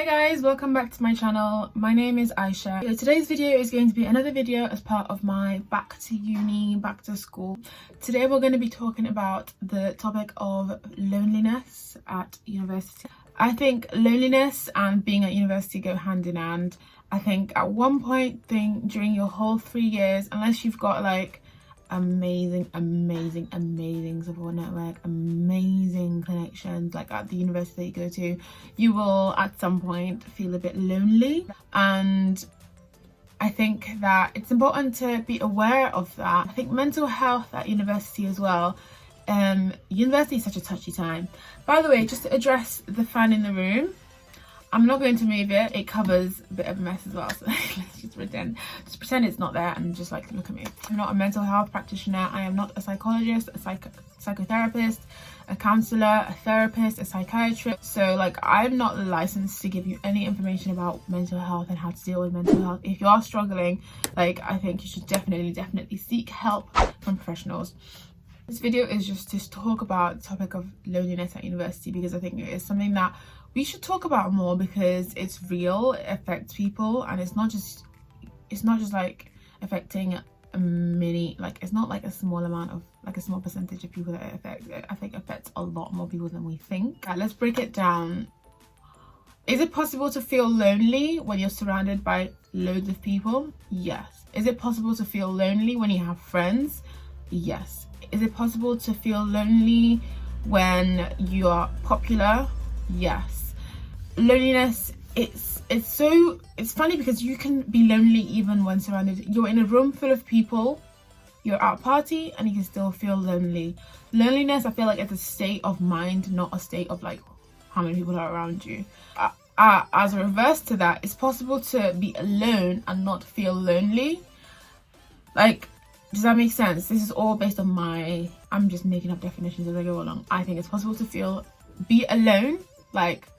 Hi guys, welcome back to my channel. My name is Aisha. So today's video is going to be another video as part of my back to uni, back to school. Today we're going to be talking about the topic of loneliness at university. I think loneliness and being at university go hand in hand. I think at one point during your whole 3 years, unless you've got like amazing support network, amazing connections like at the university that you go to, you will at some point feel a bit lonely. And I think that it's important to be aware of that. I think mental health at university as well. University is such a touchy time. By the way, just to address the fan in the room, I'm not going to move it. It covers a bit of a mess as well, so let's just pretend it's not there and just like look at me. I'm not a mental health practitioner. I am not a psychologist, a psychotherapist, a counsellor, a therapist, a psychiatrist. So like I'm not licensed to give you any information about mental health and how to deal with mental health. If you are struggling, like I think you should definitely seek help from professionals. This video is just to talk about the topic of loneliness at university, because I think it is something that we should talk about more, because it's real, it affects people, and it's not just like affecting a mini, like it's not like a small amount of, like a small percentage of people that it affects. I think it affects a lot more people than we think. Let's break it down. Is it possible to feel lonely when you're surrounded by loads of people? Yes. Is it possible to feel lonely when you have friends? Yes. Is it possible to feel lonely when you are popular? Yes. Loneliness, it's funny because you can be lonely even when surrounded. You're in a room full of people, you're at a party, and you can still feel lonely. Loneliness, I feel like it's a state of mind, not a state of like how many people are around you. As a reverse to that, it's possible to be alone and not feel lonely. Like, does that make sense? This is all based on I'm just making up definitions as I go along. I think it's possible to be alone, like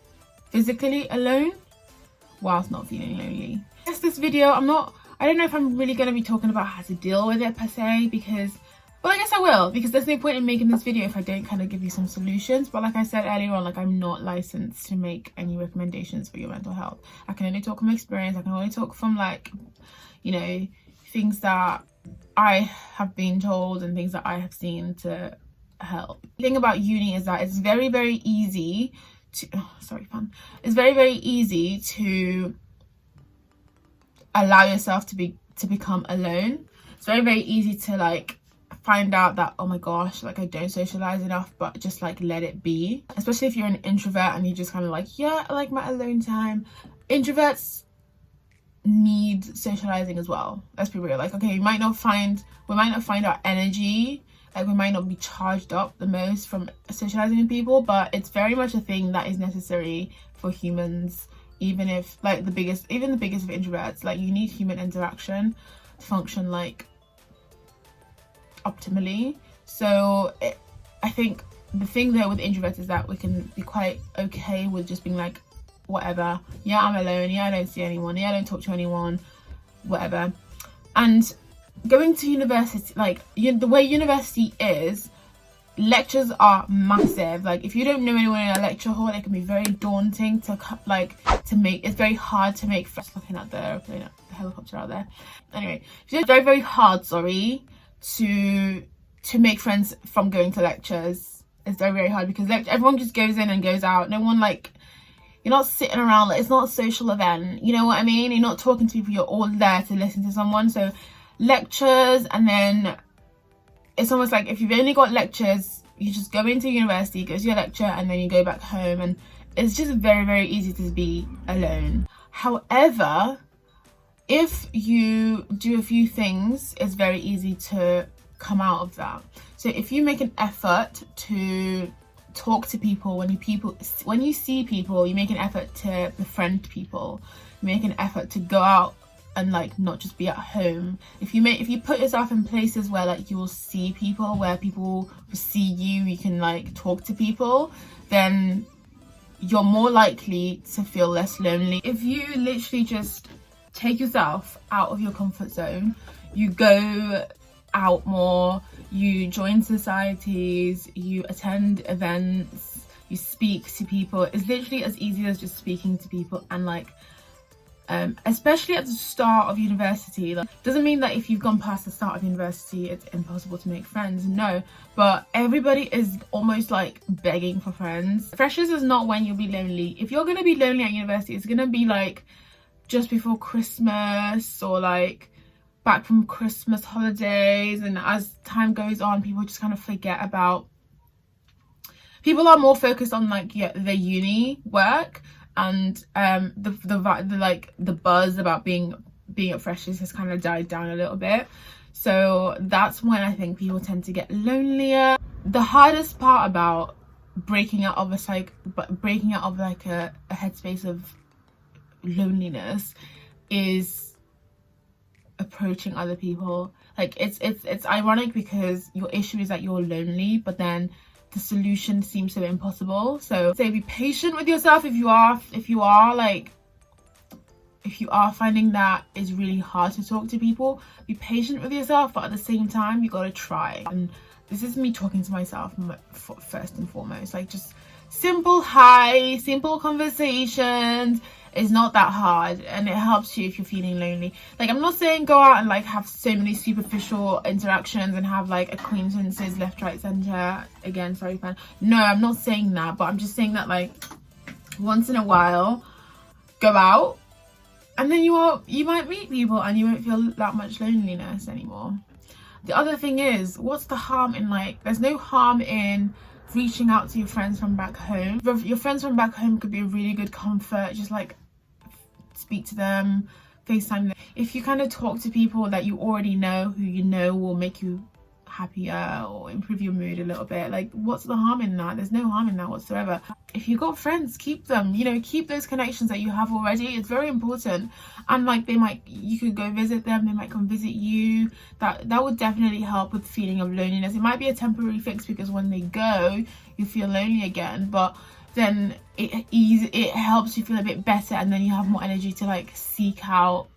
physically alone, whilst not feeling lonely. Yes, this video, I don't know if I'm really going to be talking about how to deal with it per se, because, well, I guess I will, because there's no point in making this video if I don't kind of give you some solutions. But like I said earlier on, like I'm not licensed to make any recommendations for your mental health. I can only talk from experience. I can only talk from like, you know, things that I have been told and things that I have seen to help. The thing about uni is that it's very easy to it's very easy to allow yourself to become alone. It's very easy to like find out that, oh my gosh, like I don't socialize enough, but just like let it be. Especially if you're an introvert and you just kind of like, yeah, I like my alone time. Introverts need socializing as well. Let's be real. Like, okay, we might not find our energy, like we might not be charged up the most from socializing with people, but it's very much a thing that is necessary for humans. Even if like the biggest of introverts, like you need human interaction to function like optimally. So I think the thing though with introverts is that we can be quite okay with just being like, whatever, yeah, I'm alone, yeah, I don't see anyone, yeah, I don't talk to anyone, whatever. And going to university, like the way university is, lectures are massive. Like if you don't know anyone in a lecture hall, it can be very daunting to make. It's very hard to make friends. Looking at the airplane, the helicopter out there. Anyway, it's very hard, sorry, to make friends from going to lectures. It's very hard because everyone just goes in and goes out. No one like, you're not sitting around, like it's not a social event, you know what I mean? You're not talking to people, you're all there to listen to someone. So lectures, and then it's almost like if you've only got lectures, you just go into university, go to your lecture, and then you go back home, and it's just very easy to be alone. However, if you do a few things, it's very easy to come out of that. So if you make an effort to talk to people, when you see people, you make an effort to befriend people, you make an effort to go out and like not just be at home. If you put yourself in places where like you will see people, where people will see you can like talk to people, then you're more likely to feel less lonely. If you literally just take yourself out of your comfort zone, you go out more, you join societies, you attend events, you speak to people. It's literally as easy as just speaking to people. And like especially at the start of university, like, doesn't mean that if you've gone past the start of university it's impossible to make friends, no, but everybody is almost like begging for friends. Freshers is not when you'll be lonely. If you're going to be lonely at university, it's going to be like just before Christmas, or like back from Christmas holidays, and as time goes on people just kind of forget about, people are more focused on like their uni work, and the buzz about being at freshers has kind of died down a little bit. So that's when I think people tend to get lonelier. The hardest part about breaking out of a headspace of loneliness is approaching other people. Like it's ironic because your issue is that you're lonely, but then the solution seems so impossible. So be patient with yourself if you are finding that it's really hard to talk to people. Be patient with yourself, but at the same time you gotta try. And this is me talking to myself first and foremost. Like, just simple conversations is not that hard, and it helps you if you're feeling lonely. Like, I'm not saying go out and like have so many superficial interactions and have like acquaintances left, right, center. Again, sorry fan, no, I'm not saying that, but I'm just saying that like once in a while go out, and then you might meet people and you won't feel that much loneliness anymore. The other thing is, what's the harm in, like, there's no harm in reaching out to your friends from back home. Your friends from back home could be a really good comfort. Just like speak to them, FaceTime them. If you kind of talk to people that you already know, who you know will make you happier or improve your mood a little bit, like, what's the harm in that? There's no harm in that whatsoever. If you got friends, keep them, you know, keep those connections that you have already. It's very important. And like, you could go visit them, they might come visit you. That would definitely help with the feeling of loneliness. It might be a temporary fix because when they go you feel lonely again, but then it helps you feel a bit better, and then you have more energy to like seek out,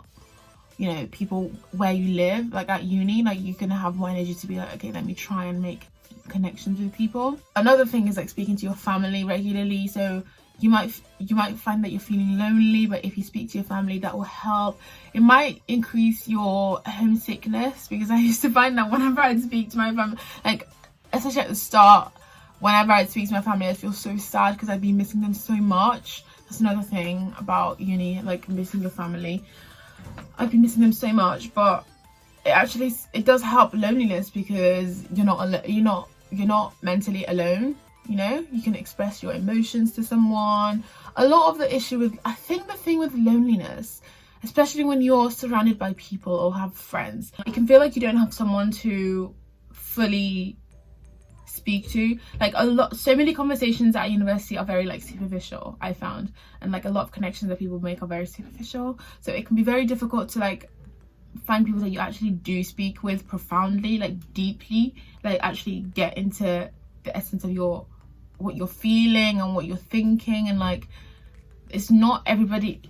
you know, people where you live. Like at uni, like you can have more energy to be like, okay, let me try and make connections with people. Another thing is like speaking to your family regularly. So you might find that you're feeling lonely, but if you speak to your family, that will help. It might increase your homesickness, because I used to find that whenever I'd speak to my family, like especially at the start, whenever I'd speak to my family, I'd feel so sad because I'd be missing them so much. That's another thing about uni, like missing your family. I've been missing them so much, but it does help loneliness, because you're not mentally alone. You know, you can express your emotions to someone. A lot of the issue with, I think the thing with loneliness, especially when you're surrounded by people or have friends, it can feel like you don't have someone to fully speak to. Like so many conversations at university are very like superficial, I found, and like a lot of connections that people make are very superficial. So it can be very difficult to like find people that you actually do speak with profoundly, like deeply, like actually get into the essence of what you're feeling and what you're thinking. And like it's not everybody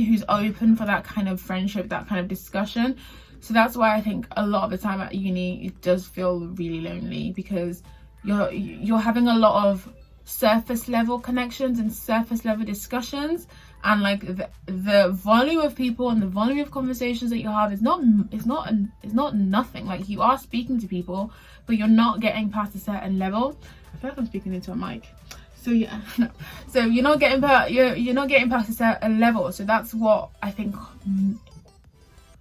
who's open for that kind of friendship, that kind of discussion. So that's why I think a lot of the time at uni it does feel really lonely, because you're having a lot of surface level connections and surface level discussions, and like the volume of people and the volume of conversations that you have is not nothing. Like, you are speaking to people, but you're not getting past a certain level. I feel like I'm speaking into a mic. So yeah, no. So you're not getting past a certain level. So that's what I think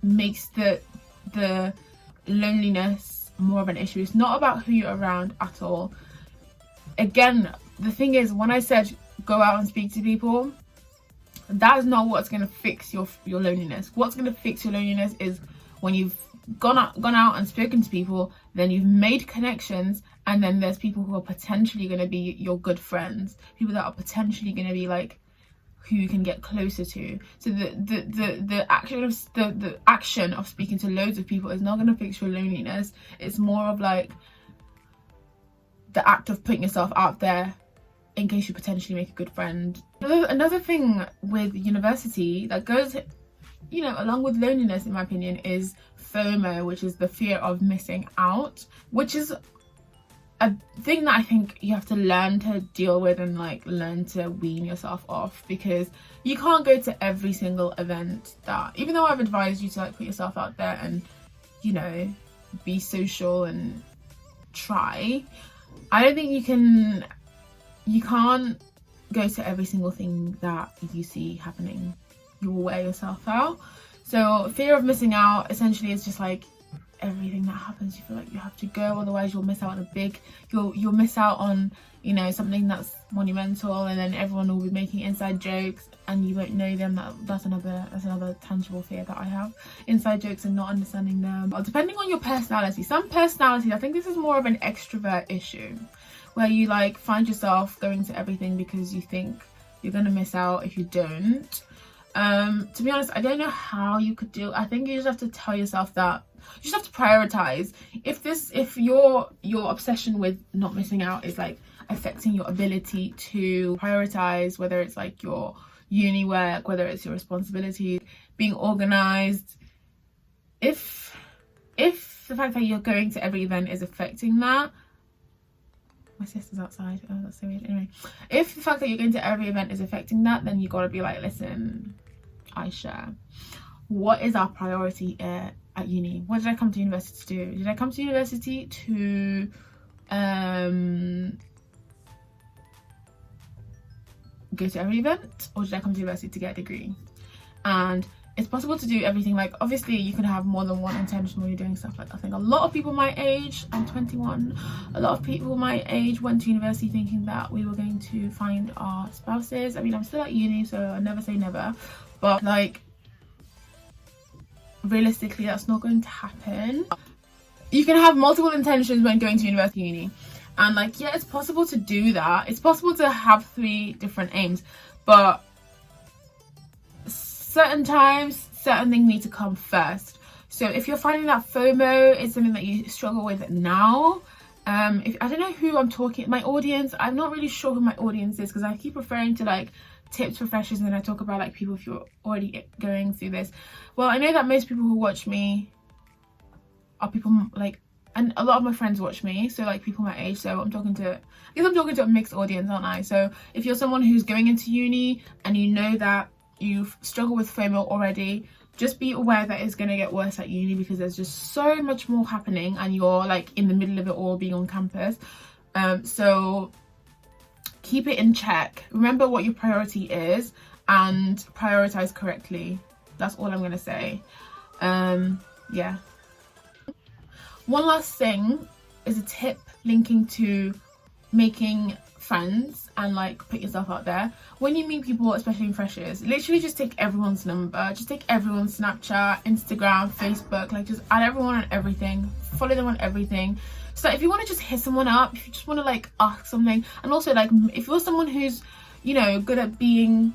makes the loneliness more of an issue. It's not about who you're around at all. Again, the thing is, when I said go out and speak to people, that's not what's going to fix your loneliness. What's going to fix your loneliness is when you've gone out and spoken to people, then you've made connections, and then there's people who are potentially going to be your good friends, people that are potentially going to be like who you can get closer to. So the action of speaking to loads of people is not going to fix your loneliness. It's more of like the act of putting yourself out there in case you potentially make a good friend. Another thing with university that goes, you know, along with loneliness, in my opinion, is FOMO, which is the fear of missing out, which is a thing that I think you have to learn to deal with and like learn to wean yourself off, because you can't go to every single event that, even though I've advised you to like put yourself out there and, you know, be social and try, I don't think you can't go to every single thing that you see happening. You will wear yourself out. So fear of missing out essentially is just like everything that happens, you feel like you have to go, otherwise you'll miss out on you'll miss out on, you know, something that's monumental, and then everyone will be making inside jokes and you won't know them. That's another tangible fear that I have, inside jokes and not understanding them. But depending on your personality, some personalities, I think this is more of an extrovert issue, where you like find yourself going to everything because you think you're gonna miss out if you don't. To be honest, I don't know how you could do. I think you just have to tell yourself that you just have to prioritize. If your obsession with not missing out is like affecting your ability to prioritize, whether it's like your uni work, whether it's your responsibility, being organized, if the fact that you're going to every event is affecting that, my sister's outside, oh that's so weird. Anyway, if the fact that you're going to every event is affecting that, then you got to be like, listen, Aisha, what is our priority at uni? What did I come to university to do? Did I come to university to go to every event, or did I come to university to get a degree? And it's possible to do everything. Like obviously you can have more than one intention when you're doing stuff. Like I think a lot of people my age, I'm 21, a lot of people my age went to university thinking that we were going to find our spouses. I mean, I'm still at uni, so I never say never, but like realistically that's not going to happen. You can have multiple intentions when going to university, uni, and like, yeah, it's possible to do that. It's possible to have 3 different aims, but certain times certain things need to come first. So if you're finding that FOMO is something that you struggle with now, if I don't know who I'm talking, my audience, I'm not really sure who my audience is, because I keep referring to like tips for freshers and then I talk about like people if you're already going through this. Well, I know that most people who watch me are people like, and a lot of my friends watch me, so like people my age, so I guess I'm talking to a mixed audience, aren't I? So if you're someone who's going into uni and you know that you've struggled with FOMO already, just be aware that it's going to get worse at uni, because there's just so much more happening and you're like in the middle of it all, being on campus. So keep it in check, remember what your priority is and prioritize correctly. That's all I'm going to say. Yeah. One last thing is a tip linking to making friends and like put yourself out there. When you meet people, especially in freshers, literally just take everyone's number, just take everyone's Snapchat, Instagram, Facebook, like just add everyone on everything, follow them on everything. So if you want to just hit someone up, if you just want to like ask something, and also like if you're someone who's, you know, good at getting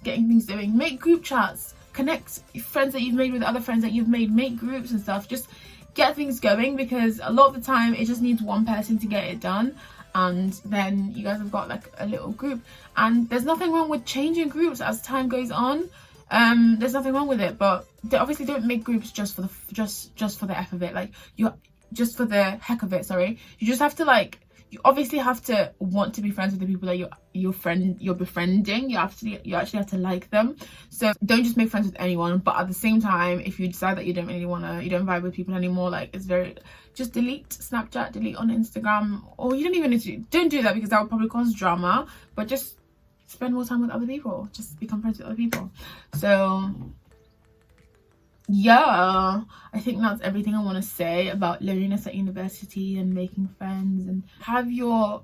things doing, make group chats, connect friends that you've made with other friends that you've made, make groups and stuff, just get things going, because a lot of the time it just needs one person to get it done, and then you guys have got like a little group. And there's nothing wrong with changing groups as time goes on. There's nothing wrong with it, but they obviously don't make groups just for the just for the F of it, like you're just for the heck of it, sorry. You just have to like, you obviously have to want to be friends with the people that you're befriending. You actually have to like them. So don't just make friends with anyone, but at the same time, if you decide that you don't vibe with people anymore, like it's very, just delete Snapchat, delete on Instagram, or you don't even need to, don't do that because that would probably cause drama, but just spend more time with other people, just become friends with other people. So yeah, I think that's everything I want to say about loneliness at university and making friends. And have your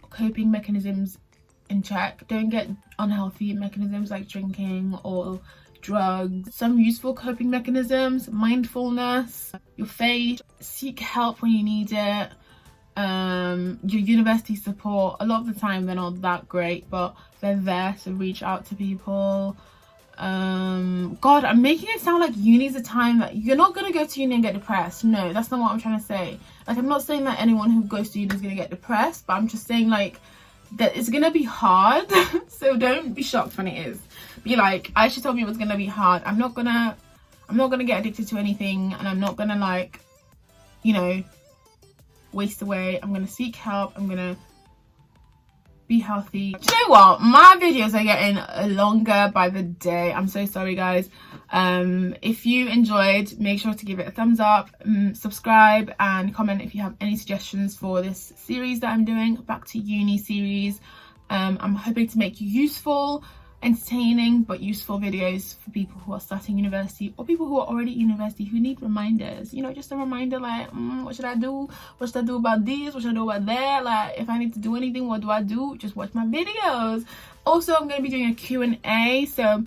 coping mechanisms in check. Don't get unhealthy mechanisms like drinking or drugs. Some useful coping mechanisms: mindfulness, your faith, seek help when you need it, your university support. A lot of the time they're not that great, but they're there, so reach out to people. God, I'm making it sound like uni's a time that you're not gonna go to uni and get depressed. No, that's not what I'm trying to say. Like, I'm not saying that anyone who goes to uni is gonna get depressed, but I'm just saying like that it's gonna be hard. So don't be shocked when it is. Be like, Aisha told me it was gonna be hard. I'm not gonna get addicted to anything, and I'm not gonna like, you know, waste away. I'm going to seek help. I'm going to be healthy. Do you know what? My videos are getting longer by the day. I'm so sorry, guys. If you enjoyed, make sure to give it a thumbs up, subscribe, and comment if you have any suggestions for this series that I'm doing, Back to Uni series. I'm hoping to make useful, entertaining but useful videos for people who are starting university or people who are already at university who need reminders, you know, just a reminder like what should I do about this, what should I do about that, like if I need to do anything, what do I do? Just watch my videos. Also, I'm going to be doing a Q&A, so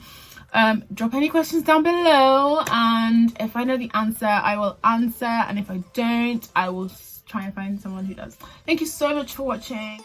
drop any questions down below, and if I know the answer I will answer, and if I don't I will try and find someone who does. Thank you so much for watching.